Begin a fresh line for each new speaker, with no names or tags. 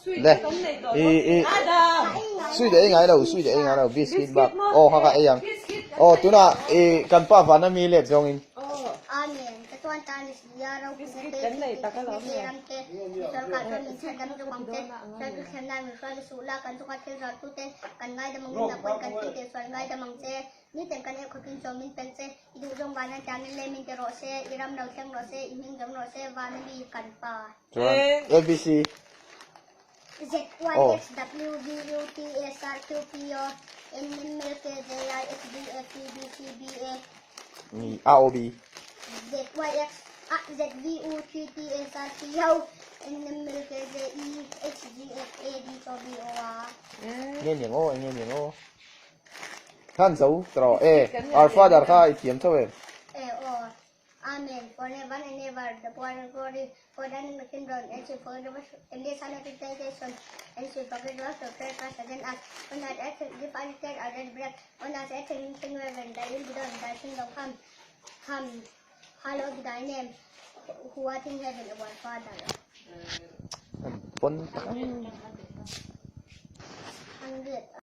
đây suy để ngay đâu biscuit bạc haka yang tu na kan pa vana mi let jong in
amen ketuan tanis dia rau kusete ram te sol ka ton min sa dam jo kam te sol ke khemna mi sol sula kan to ka thil ra tu te kan ngai da mang da koi kan ti te sol ngai da mang che ni ten kan e khokin jo min pen che idu jong ban ta ni le min te ro se iram nau sem ro se iming jong ro se wa ni kan pa
abc
Z Y X W V U T S R Q P O N M L K J I S D F E B C B A
AOB
Z Y X Z V U T T S R P O N M L K J E H G F A D O B O R
nghe miệng ô than dấu trò our father khai thiam thôi
Amen. Forever and ever, the power and glory, for that in the kingdom, and she forever, and this sanctification, and she forget us to pray us against us. When that act, if I take our red bread, when that act, in heaven, thy will be done, thy kingdom come, hallowed be thy name, who art in heaven, our Father.
Pon
100.